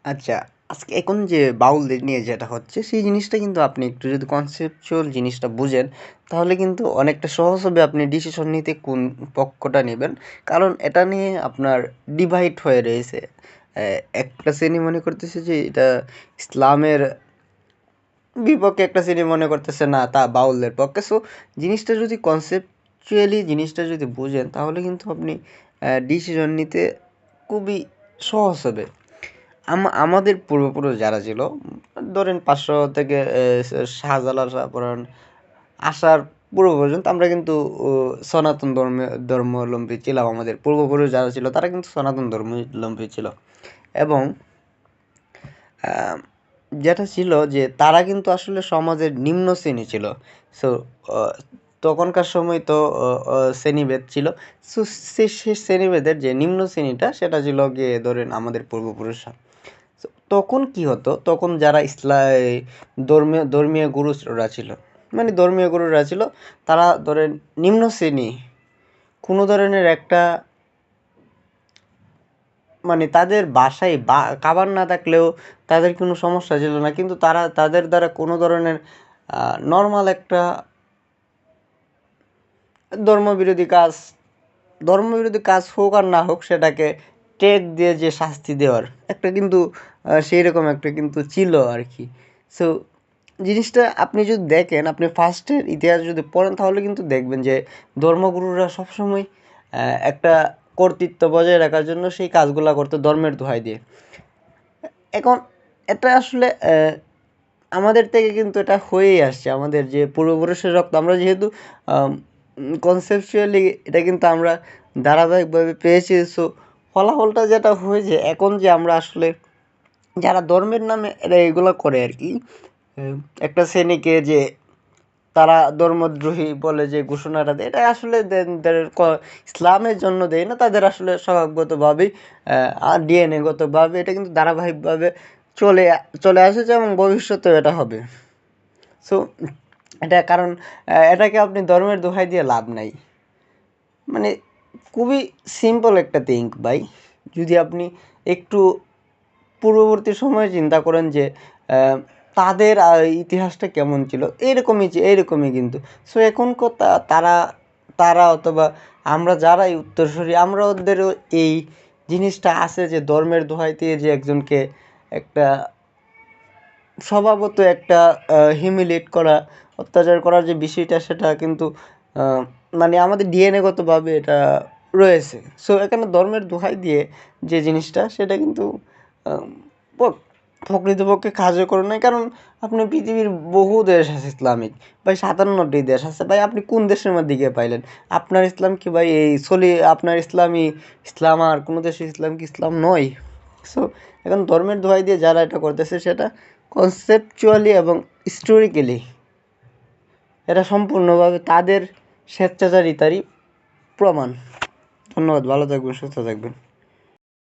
আচ্ছা, আজকে এখন যে বাউলদের নিয়ে যেটা হচ্ছে, সেই জিনিসটা কিন্তু আপনি একটু যদি কনসেপচুয়াল জিনিসটা বুঝেন, তাহলে কিন্তু অনেকটা সহজ হবে আপনি ডিসিশন নিতে কোন পক্ষটা নেবেন। কারণ এটা নিয়ে আপনার ডিভাইড হয়ে রয়েছে। একটা শ্রেণী মনে করতেছে যে এটা ইসলামের বিপক্ষে, একটা শ্রেণী মনে করতেছে না তা বাউলদের পক্ষে। সো জিনিসটা যদি কনসেপচুয়ালি জিনিসটা যদি বুঝেন, তাহলে কিন্তু আপনি ডিসিশন নিতে খুবই সহজ হবে। আমাদের পূর্বপুরুষ যারা ছিল, ধরেন ৫০০ থেকে শাহজালাল শাহপরাণ আসার পূর্ব পর্যন্ত আমরা কিন্তু সনাতন ধর্মাবলম্বী ছিলাম। আমাদের পূর্বপুরুষ যারা ছিল তারা কিন্তু সনাতন ধর্মাবলম্বী ছিল। এবং আহ, যেটা ছিল যে তারা কিন্তু আসলে সমাজের নিম্ন শ্রেণী ছিল। সো তখনকার সময় তো শ্রেণীভেদ ছিল। সো সে শ্রেণীভেদের যে নিম্ন শ্রেণীটা সেটা ছিল গিয়ে ধরেন আমাদের পূর্বপুরুষরা। তখন কি হতো, তখন যারা ধর্মীয় গুরুরা ছিল, মানে ধর্মীয় গুরুরা ছিল, তারা ধরেন নিম্ন শ্রেণী কোনো ধরনের একটা, মানে তাদের বাসায় খাবার না থাকলেও তাদের কোনো সমস্যা ছিল না, কিন্তু তারা তাদের দ্বারা কোনো ধরনের নর্মাল একটা ধর্মবিরোধী কাজ ধর্মবিরোধী কাজ হোক আর না হোক, সেটাকে টেক দিয়ে যে শাস্তি দেওয়ার একটা কিন্তু সেই রকম একটা কিন্তু ছিল আর কি। সো জিনিসটা আপনি যদি দেখেন, আপনি ফার্স্টের ইতিহাস যদি পড়েন, তাহলে কিন্তু দেখবেন যে ধর্মগুরুরা সবসময় একটা কর্তৃত্ব বজায় রাখার জন্য সেই কাজগুলা করতো ধর্মের দোহাই দিয়ে। এখন এটা আসলে আমাদের থেকে কিন্তু এটা হয়েই আসছে, আমাদের যে পূর্বপুরুষের রক্ত আমরা যেহেতু কনসেপচুয়ালি এটা কিন্তু আমরা ধারাবাহিকভাবে পেয়েছি। সো ফলাফলটা যেটা হয়েছে এখন, যে আমরা আসলে যারা ধর্মের নামে এরা এগুলো করে আর কি, একটা শ্রেণীকে যে তারা ধর্মদ্রোহী বলে যে ঘোষণাটা দেয়, এটা আসলে ইসলামের জন্য দেয় না, তাদের আসলে স্বভাবগতভাবেই ডিএনএগতভাবে এটা কিন্তু ধারাবাহিকভাবে চলে চলে আসছে এবং ভবিষ্যতেও এটা হবে। সো এটা কারণ এটাকে আপনি ধর্মের দোহাই দিয়ে লাভ নাই। মানে খুবই সিম্পল একটা থিঙ্ক ভাই। যদি আপনি একটু পূর্ববর্তী সময়ে চিন্তা করেন যে তাদের ইতিহাসটা কেমন ছিল, এইরকমই কিন্তু। সো এখন তারা তারা অথবা আমরা যারা এই উত্তরসূরি, আমরা ওদেরও এই জিনিসটা আছে যে ধর্মের দোহাই দিয়ে যে একজনকে একটা স্বভাবত একটা হিউমিলিয়েট করা, অত্যাচার করার যে বিষয়টা, সেটা কিন্তু মানে আমাদের ডিএনএগতভাবে এটা রয়েছে। সো এখানে ধর্মের দোহাই দিয়ে যে জিনিসটা, সেটা কিন্তু আহ, প- প্রকৃতপক্ষে কার্যকর নয়। কারণ আপনি পৃথিবীর বহু দেশ আছে ইসলামিক, ভাই ৫৭টি দেশ আছে ভাই, আপনি কোন দেশের মধ্যে গিয়ে পাইলেন? আপনার ইসলাম কি ভাই আপনার ইসলাম আর কোনো দেশের ইসলাম কি ইসলাম নয়? সো এখন ধর্মের দোহাই দিয়ে যারা এটা করতেছে, সেটা কনসেপচুয়ালি এবং হিস্টোরিক্যালি এটা সম্পূর্ণভাবে তাদের স্বেচ্ছাচারিতারই প্রমাণ। ধন্যবাদ, ভালো থাকবেন, সুস্থ থাকবেন।